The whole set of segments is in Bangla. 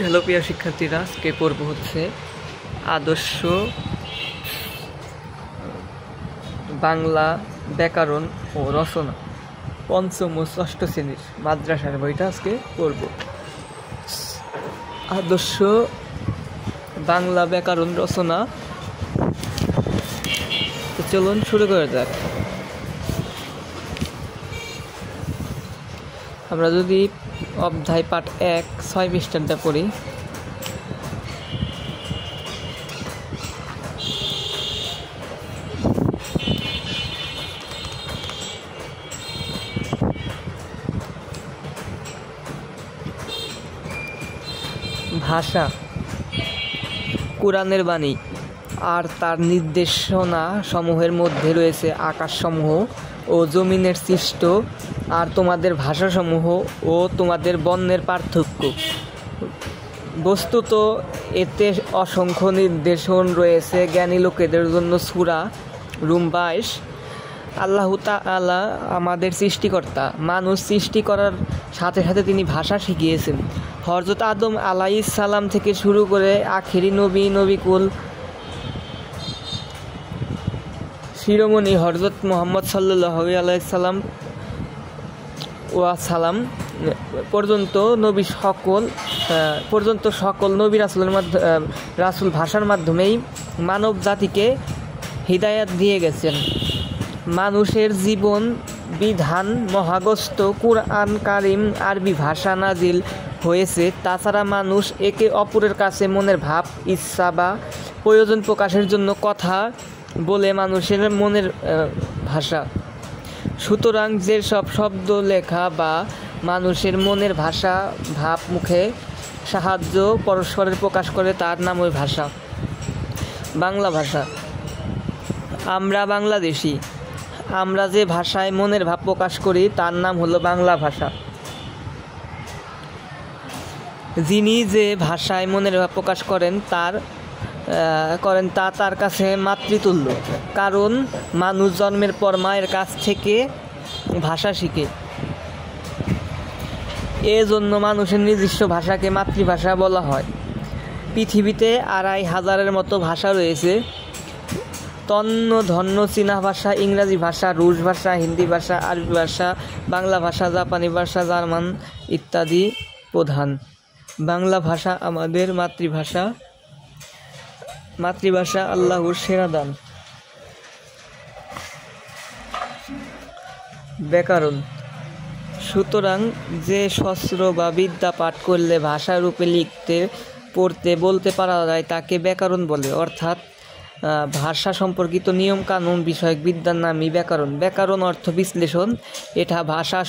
হ্যালো প্রিয় শিক্ষার্থীরা, আজকে পর্ব হচ্ছে আদর্শ বাংলা ব্যাকরণ ও রচনা, পঞ্চম ও ষষ্ঠ শ্রেণীর মাদ্রাসার বইটা আজকে পড়ব। আদর্শ বাংলা ব্যাকরণ রচনা। তো চলুন শুরু করা যাক। আমরা যদি অধ্যায় পাঠ 1 6 পৃষ্ঠাটা পড়ি। ভাষা কুরআনের বাণী আর তার নির্দেশনা সমূহের মধ্যে রয়েছে আকাশসমূহ ও জমিনের সৃষ্ট আর তোমাদের ভাষাসমূহ ও তোমাদের বর্ণের পার্থক্য। বস্তুত এতে অসংখ্য নির্দেশন রয়েছে জ্ঞানী লোকেদের জন্য। সূরা রুম 22। আল্লাহ তাআলা আমাদের সৃষ্টিকর্তা। মানুষ সৃষ্টি করার সাথে সাথে তিনি ভাষা শিখিয়েছেন। হযরত আদম আলাইহিস সালাম থেকে শুরু করে আখেরি নবিকুল শিরোমণি হযরত মুহাম্মদ সাল্লাল্লাহু আলাইহি সাল্লাম পর্যন্ত সকল নবী রাসূল ভাষার মাধ্যমেই মানব জাতিকে হিদায়াত দিয়ে গেছেন। মানুষের জীবন বিধান মহাগ্রন্থ কুরআন কারীম আরবি ভাষা নাজিল হয়েছে। তাছাড়া মানুষ একে অপরের কাছে মনের ভাব, ইচ্ছা বা প্রয়োজন প্রকাশের জন্য কথা বলে মানুষের মনের ভাষা। সুতরাং যেসব শব্দ লেখা বা মানুষের মনের ভাষা ভাব মুখে সাহায্য পরস্পরের প্রকাশ করে তার নাম ওই ভাষা। বাংলা ভাষা। আমরা বাংলাদেশী। আমরা যে ভাষায় মনের ভাব প্রকাশ করি তার নাম হলো বাংলা ভাষা। যিনি যে ভাষায় মনের ভাব প্রকাশ করেন তা তার কাছে মাতৃতুল্য। কারণ মানুষ জন্মের পর মায়ের কাছ থেকে ভাষা শিখে। এজন্য মানুষের নিজস্ব ভাষাকে মাতৃভাষা বলা হয়। পৃথিবীতে ২৫০০-এর মতো ভাষা রয়েছে। ধন্য চীনা ভাষা, ইংরাজি ভাষা, রুশ ভাষা, হিন্দি ভাষা, আরবি ভাষা, বাংলা ভাষা, জাপানি ভাষা, জার্মান ইত্যাদি প্রধান। বাংলা ভাষা আমাদের মাতৃভাষা আল্লাহর সেরা দান। ব্যাকরণ। সুতরাং যে শাস্ত্র বা বিদ্যা পাঠ করলে ভাষা রূপে লিখতে, পড়তে, বলতে পারা যায় তাকে ব্যাকরণ বলে। অর্থাৎ ভাষা সম্পর্কিত নিয়ম কানুন বিষয়ক বিদ্যার নামই ব্যাকরণ। ব্যাকরণ অর্থ বিশ্লেষণ। এটা ভাষা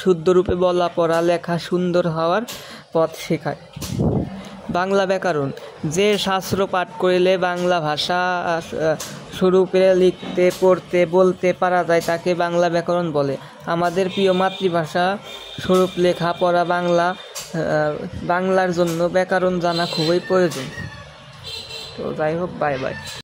শুদ্ধ রূপে বলা, পড়া, লেখা সুন্দর হওয়ার পথ শেখায়। বাংলা ব্যাকরণ। যে শাস্ত্র পাঠ করলে বাংলা ভাষা স্বরূপে লিখতে, পড়তে, বলতে পারা যায় তাকে বাংলা ব্যাকরণ বলে। আমাদের প্রিয় মাতৃভাষা স্বরূপ লেখা পড়া বাংলার জন্য ব্যাকরণ জানা খুবই প্রয়োজন। তো যাই হোক, বাই বাই।